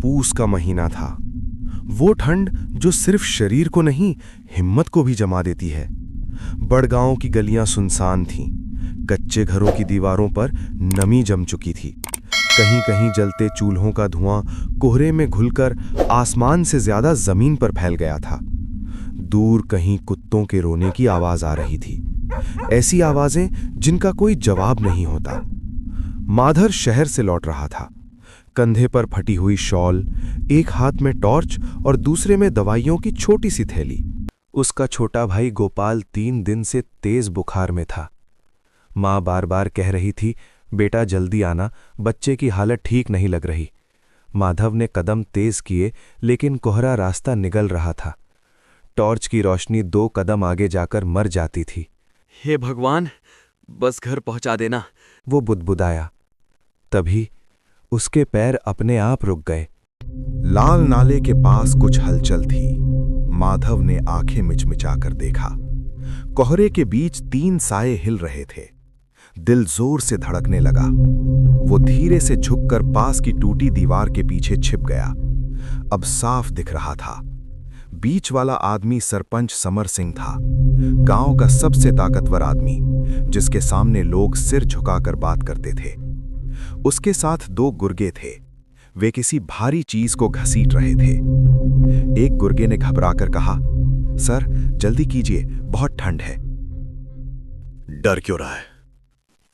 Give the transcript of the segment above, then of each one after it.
पूस का महीना था। वो ठंड जो सिर्फ शरीर को नहीं, हिम्मत को भी जमा देती है। बड़गांव की गलियां सुनसान थीं। कच्चे घरों की दीवारों पर नमी जम चुकी थी। कहीं कहीं जलते चूल्हों का धुआं कोहरे में घुलकर आसमान से ज्यादा जमीन पर फैल गया था। दूर कहीं कुत्तों के रोने की आवाज आ रही थी, ऐसी आवाजें जिनका कोई जवाब नहीं होता। माधर शहर से लौट रहा था। कंधे पर फटी हुई शॉल, एक हाथ में टॉर्च और दूसरे में दवाइयों की छोटी सी थैली। उसका छोटा भाई गोपाल 3 दिन से तेज बुखार में था। माँ बार बार कह रही थी, बेटा जल्दी आना, बच्चे की हालत ठीक नहीं लग रही। माधव ने कदम तेज किए, लेकिन कोहरा रास्ता निगल रहा था। टॉर्च की रोशनी 2 कदम आगे जाकर मर जाती थी। हे भगवान, बस घर पहुंचा देना, वो बुदबुदाया। तभी उसके पैर अपने आप रुक गए। लाल नाले के पास कुछ हलचल थी। माधव ने आंखें मिचमिचाकर देखा। कोहरे के बीच 3 साए हिल रहे थे। दिल जोर से धड़कने लगा। वो धीरे से झुककर पास की टूटी दीवार के पीछे छिप गया। अब साफ दिख रहा था। बीच वाला आदमी सरपंच समर सिंह था, गांव का सबसे ताकतवर आदमी, जिसके सामने लोग सिर झुकाकर बात करते थे। उसके साथ 2 गुर्गे थे। वे किसी भारी चीज को घसीट रहे थे। एक गुर्गे ने घबराकर कहा, सर जल्दी कीजिए, बहुत ठंड है। डर क्यों रहा है?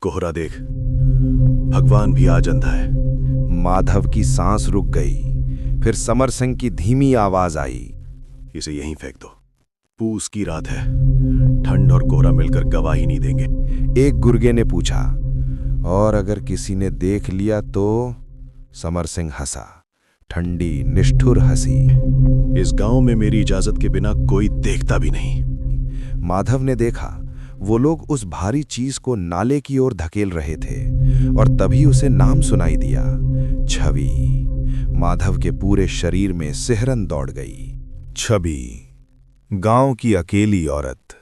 कोहरा देख, भगवान भी आज अंधा है। माधव की सांस रुक गई। फिर समर सिंह की धीमी आवाज आई, इसे यहीं फेंक दो। पूस की रात है, ठंड और कोहरा मिलकर गवाही नहीं देंगे। एक गुर्गे ने पूछा, और अगर किसी ने देख लिया तो? समर सिंह हंसा, ठंडी निष्ठुर हंसी। इस गांव में मेरी इजाजत के बिना कोई देखता भी नहीं। माधव ने देखा, वो लोग उस भारी चीज को नाले की ओर धकेल रहे थे, और तभी उसे नाम सुनाई दिया, छवि। माधव के पूरे शरीर में सिहरन दौड़ गई। छवि, गांव की अकेली औरत।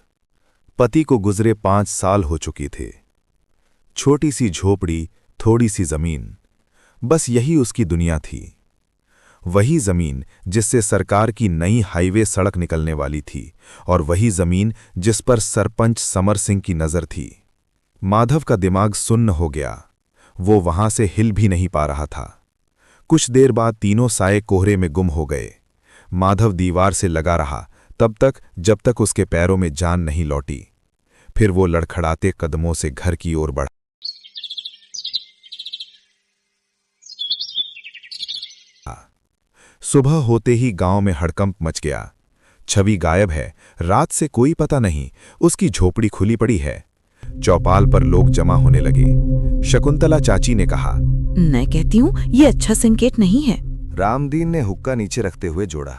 पति को गुजरे 5 साल हो चुकी थे। छोटी सी झोपड़ी, थोड़ी सी जमीन, बस यही उसकी दुनिया थी। वही जमीन जिससे सरकार की नई हाईवे सड़क निकलने वाली थी, और वही जमीन जिस पर सरपंच समर सिंह की नजर थी। माधव का दिमाग सुन्न हो गया। वो वहां से हिल भी नहीं पा रहा था। कुछ देर बाद तीनों साए कोहरे में गुम हो गए। माधव दीवार से लगा रहा तब तक जब तक उसके पैरों में जान नहीं लौटी। फिर वो लड़खड़ाते कदमों से घर की ओर बढ़ा। सुबह होते ही गांव में हड़कंप मच गया। छवि गायब है, रात से कोई पता नहीं। उसकी झोपड़ी खुली पड़ी है। चौपाल पर लोग जमा होने लगे। शकुंतला चाची ने कहा, मैं कहती हूँ ये अच्छा संकेत नहीं है। रामदीन ने हुक्का नीचे रखते हुए जोड़ा,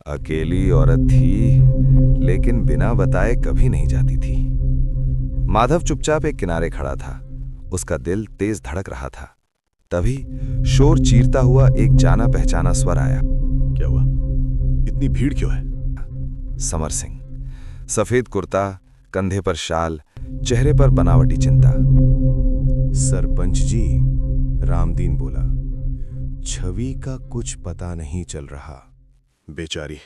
अकेली औरत थी, लेकिन बिना बताए कभी नहीं जाती थी। माधव चुपचाप एक किनारे खड़ा था। उसका दिल तेज धड़क रहा था। तभी शोर चीरता हुआ एक जाना पहचाना स्वर आया। क्या हुआ? इतनी भीड़ क्यों है? समर सिंह, सफेद कुर्ता, कंधे पर शाल, चेहरे पर बनावटी चिंता। सरपंच जी, रामदीन बोला, छवि का कुछ पता नहीं चल रहा। बेचारी,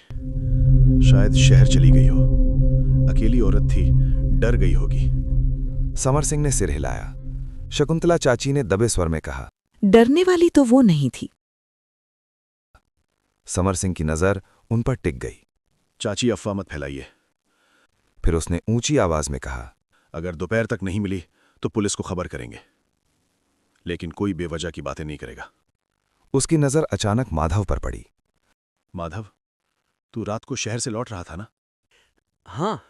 शायद शहर चली गई हो। अकेली औरत थी, डर गई होगी। समर सिंह ने सिर हिलाया। शकुंतला चाची ने दबे स्वर में कहा, डरने वाली तो वो नहीं थी। समर सिंह की नजर उन पर टिक गई। चाची, अफवाह मत फैलाइए। फिर उसने ऊंची आवाज में कहा, अगर दोपहर तक नहीं मिली तो पुलिस को खबर करेंगे, लेकिन कोई बेवजह की बातें नहीं करेगा। उसकी नजर अचानक माधव पर पड़ी। माधव, तू रात को शहर से लौट रहा था ना? हाँ।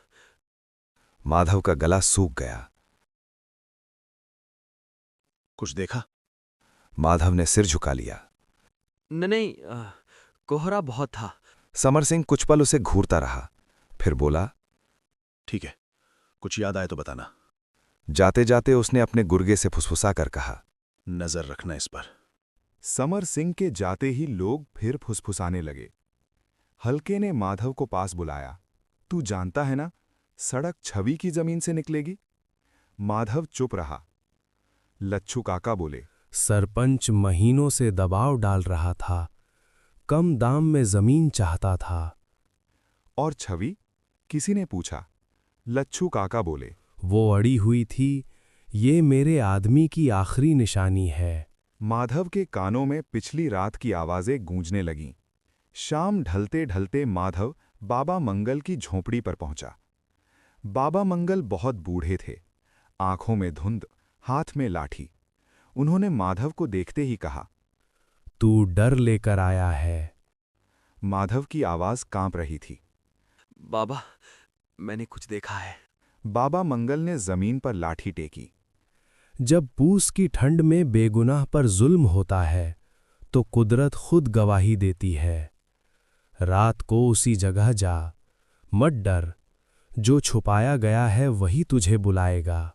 माधव का गला सूख गया। कुछ देखा? माधव ने सिर झुका लिया। नहीं, कोहरा बहुत था। समर सिंह कुछ पल उसे घूरता रहा, फिर बोला, ठीक है, कुछ याद आए तो बताना। जाते जाते उसने अपने गुर्गे से फुसफुसा कर कहा, नजर रखना इस पर। समर सिंह के जाते ही लोग फिर फुसफुसाने लगे। हल्के ने माधव को पास बुलाया, तू जानता है ना, सड़क छवि की जमीन से निकलेगी। माधव चुप रहा। लच्छू काका बोले, सरपंच महीनों से दबाव डाल रहा था, कम दाम में जमीन चाहता था। और छवि? किसी ने पूछा। लच्छू काका बोले। वो अड़ी हुई थी, ये मेरे आदमी की आखिरी निशानी है। माधव के कानों में पिछली रात की आवाजें गूंजने लगीं। शाम ढलते ढलते माधव बाबा मंगल की झोंपड़ी पर पहुंचा। बाबा मंगल बहुत बूढ़े थे, आंखों में धुंध, हाथ में लाठी। उन्होंने माधव को देखते ही कहा, तू डर लेकर आया है। माधव की आवाज कांप रही थी। बाबा, मैंने कुछ देखा है। बाबा मंगल ने जमीन पर लाठी टेकी। जब पूस की ठंड में बेगुनाह पर जुल्म होता है तो कुदरत खुद गवाही देती है। रात को उसी जगह जा, मत डर, जो छुपाया गया है वही तुझे बुलाएगा।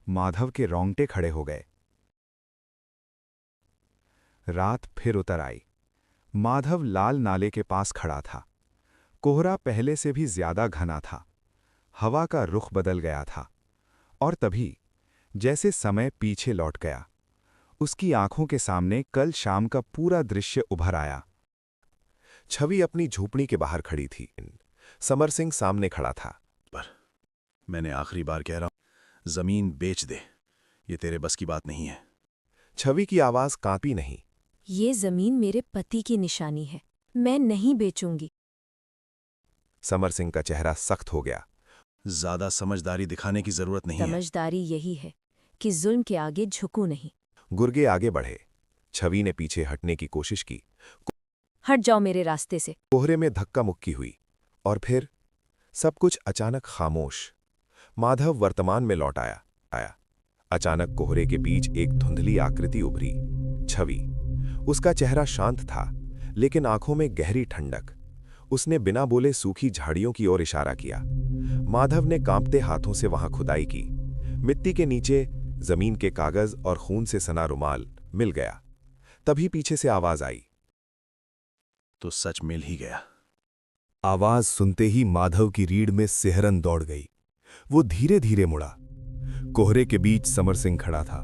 माधव के रोंगटे खड़े हो गए। रात फिर उतर आई। माधव लाल नाले के पास खड़ा था। कोहरा पहले से भी ज्यादा घना था। हवा का रुख बदल गया था। और तभी जैसे समय पीछे लौट गया, उसकी आंखों के सामने कल शाम का पूरा दृश्य उभर आया। छवि अपनी झोपड़ी के बाहर खड़ी थी। समर सिंह सामने खड़ा था। पर मैंने आखिरी बार कह रहा हूं, जमीन बेच दे, ये तेरे बस की बात नहीं है। छवि की आवाज कांपी नहीं। ये जमीन मेरे पति की निशानी है, मैं नहीं बेचूंगी। समर सिंह का चेहरा सख्त हो गया। ज्यादा समझदारी दिखाने की जरूरत नहीं है। समझदारी यही है कि जुल्म के आगे झुकूं नहीं। गुर्गे आगे बढ़े। छवि ने पीछे हटने की कोशिश की। हट जाओ मेरे रास्ते से। कोहरे में धक्का मुक्की हुई और फिर सब कुछ अचानक खामोश। माधव वर्तमान में लौट आया। अचानक कोहरे के बीच एक धुंधली आकृति उभरी। छवि। उसका चेहरा शांत था, लेकिन आंखों में गहरी ठंडक। उसने बिना बोले सूखी झाड़ियों की ओर इशारा किया। माधव ने कांपते हाथों से वहां खुदाई की। मिट्टी के नीचे जमीन के कागज और खून से सना रुमाल मिल गया। तभी पीछे से आवाज आई। तो सच मिल ही गया। आवाज सुनते ही माधव की रीढ़ में सिहरन दौड़ गई। वो धीरे धीरे मुड़ा। कोहरे के बीच समर सिंह खड़ा था,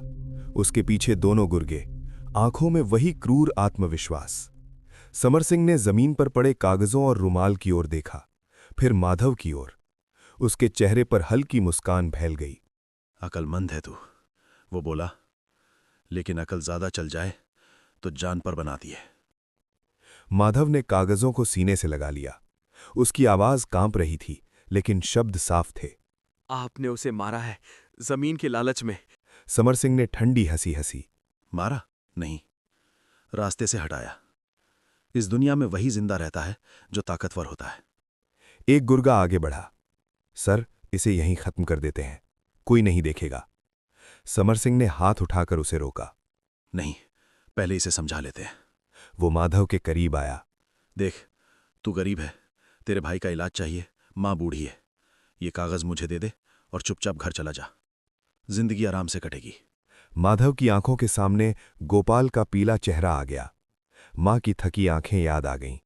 उसके पीछे दोनों गुर्गे, आंखों में वही क्रूर आत्मविश्वास। समर सिंह ने जमीन पर पड़े कागजों और रुमाल की ओर देखा, फिर माधव की ओर। उसके चेहरे पर हल्की मुस्कान फैल गई। अकलमंद है तू, वो बोला, लेकिन अकल ज्यादा चल जाए तो जान पर बनाती है। माधव ने कागजों को सीने से लगा लिया। उसकी आवाज कांप रही थी, लेकिन शब्द साफ थे। आपने उसे मारा है, जमीन के लालच में। समर सिंह ने ठंडी हंसी हंसी। मारा नहीं, रास्ते से हटाया। इस दुनिया में वही जिंदा रहता है जो ताकतवर होता है। एक गुर्गा आगे बढ़ा। सर, इसे यहीं खत्म कर देते हैं, कोई नहीं देखेगा। समर सिंह ने हाथ उठाकर उसे रोका। नहीं, पहले इसे समझा लेते हैं। वो माधव के करीब आया। देख, तू गरीब है, तेरे भाई का इलाज चाहिए, मां बूढ़ी है। ये कागज मुझे दे दे और चुपचाप घर चला जा, जिंदगी आराम से कटेगी। माधव की आंखों के सामने गोपाल का पीला चेहरा आ गया। मां की थकी आंखें याद आ गईं,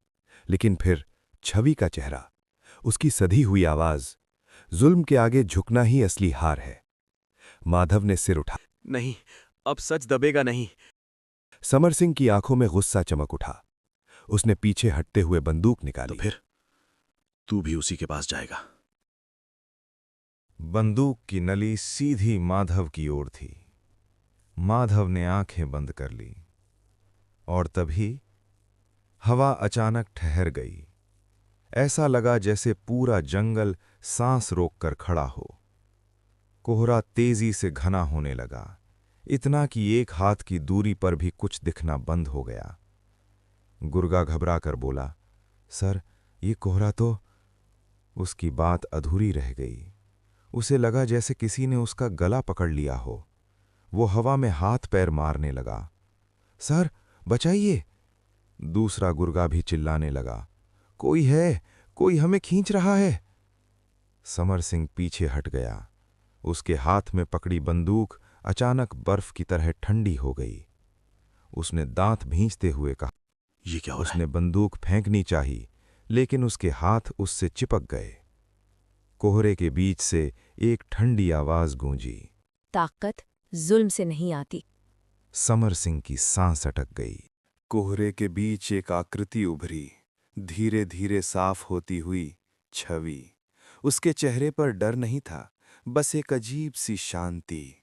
लेकिन फिर छवि का चेहरा, उसकी सधी हुई आवाज। जुल्म के आगे झुकना ही असली हार है। माधव ने सिर उठा। नहीं, अब सच दबेगा नहीं। समर सिंह की आंखों में गुस्सा चमक उठा। उसने पीछे हटते हुए बंदूक निकाली। तो फिर तू भी उसी के पास जाएगा। बंदूक की नली सीधी माधव की ओर थी। माधव ने आंखें बंद कर ली और तभी हवा अचानक ठहर गई। ऐसा लगा जैसे पूरा जंगल सांस रोककर खड़ा हो। कोहरा तेजी से घना होने लगा, इतना कि एक हाथ की दूरी पर भी कुछ दिखना बंद हो गया। गुर्गा घबराकर बोला, सर, ये कोहरा तो। उसकी बात अधूरी रह गई। उसे लगा जैसे किसी ने उसका गला पकड़ लिया हो। वो हवा में हाथ पैर मारने लगा। सर, बचाइए! दूसरा गुर्गा भी चिल्लाने लगा, कोई है, कोई हमें खींच रहा है। समर सिंह पीछे हट गया। उसके हाथ में पकड़ी बंदूक अचानक बर्फ की तरह ठंडी हो गई। उसने दांत भींचते हुए कहा, ये क्या हो रहा है? उसने बंदूक फेंकनी चाहिए, लेकिन उसके हाथ उससे चिपक गए। कोहरे के बीच से एक ठंडी आवाज गूंजी, ताकत जुल्म से नहीं आती। समर सिंह की सांस अटक गई। कोहरे के बीच एक आकृति उभरी, धीरे धीरे साफ होती हुई छवि। उसके चेहरे पर डर नहीं था, बस एक अजीब सी शांति।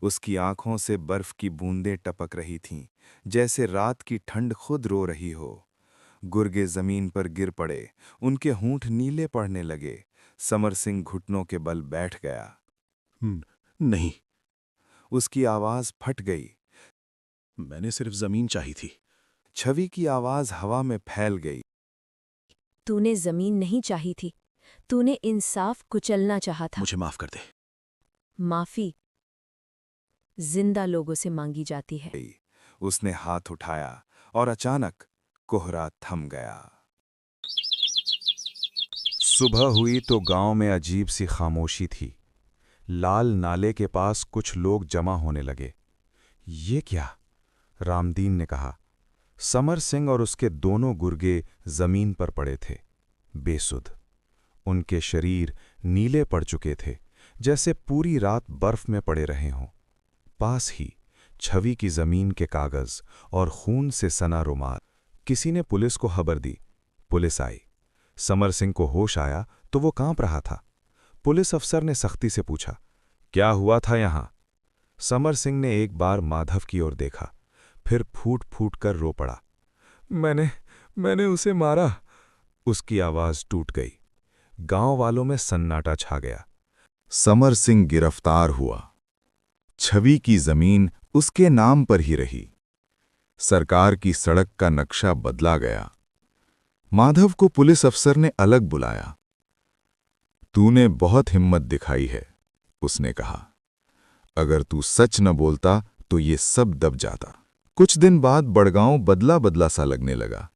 उसकी आंखों से बर्फ की बूंदें टपक रही थीं, जैसे रात की ठंड खुद रो रही हो। गुर्गे जमीन पर गिर पड़े, उनके होंठ नीले पड़ने लगे। समर सिंह घुटनों के बल बैठ गया। नहीं, उसकी आवाज फट गई। मैंने सिर्फ जमीन चाही थी। छवि की आवाज हवा में फैल गई। तूने जमीन नहीं चाही थी, तूने इंसाफ कुचलना चाहा था। मुझे माफ कर दे। माफी जिंदा लोगों से मांगी जाती है। उसने हाथ उठाया और अचानक कोहरा थम गया। सुबह हुई तो गांव में अजीब सी खामोशी थी। लाल नाले के पास कुछ लोग जमा होने लगे। ये क्या? रामदीन ने कहा। समर सिंह और उसके दोनों गुर्गे जमीन पर पड़े थे, बेसुध। उनके शरीर नीले पड़ चुके थे, जैसे पूरी रात बर्फ में पड़े रहे हों। पास ही छवि की जमीन के कागज और खून से सना रुमाल। किसी ने पुलिस को खबर दी। पुलिस आई। समर सिंह को होश आया तो वो कांप रहा था। पुलिस अफसर ने सख्ती से पूछा, क्या हुआ था यहां? समर सिंह ने एक बार माधव की ओर देखा, फिर फूट फूट कर रो पड़ा। मैंने उसे मारा। उसकी आवाज टूट गई। गांव वालों में सन्नाटा छा गया। समर सिंह गिरफ्तार हुआ। छवि की जमीन उसके नाम पर ही रही। सरकार की सड़क का नक्शा बदला गया। माधव को पुलिस अफसर ने अलग बुलाया। तूने बहुत हिम्मत दिखाई है, उसने कहा। अगर तू सच न बोलता तो ये सब दब जाता। कुछ दिन बाद बड़गांव बदला बदला सा लगने लगा।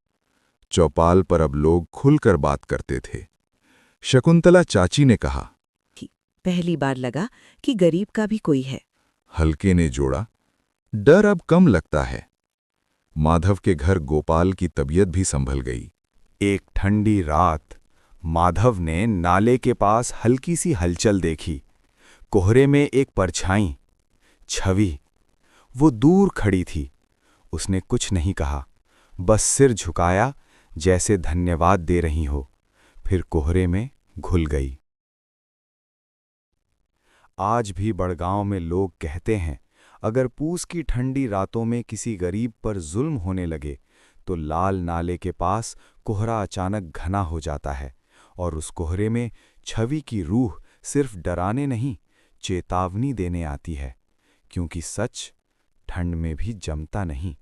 चौपाल पर अब लोग खुलकर बात करते थे। शकुंतला चाची ने कहा, पहली बार लगा कि गरीब का भी कोई है। हल्के ने जोड़ा, डर अब कम लगता है। माधव के घर गोपाल की तबीयत भी संभल गई। एक ठंडी रात माधव ने नाले के पास हल्की सी हलचल देखी। कोहरे में एक परछाई, छवि। वो दूर खड़ी थी। उसने कुछ नहीं कहा, बस सिर झुकाया जैसे धन्यवाद दे रही हो, फिर कोहरे में घुल गई। आज भी बड़गांव में लोग कहते हैं, अगर पूस की ठंडी रातों में किसी गरीब पर जुल्म होने लगे तो लाल नाले के पास कोहरा अचानक घना हो जाता है और उस कोहरे में छवि की रूह सिर्फ डराने नहीं, चेतावनी देने आती है, क्योंकि सच ठंड में भी जमता नहीं।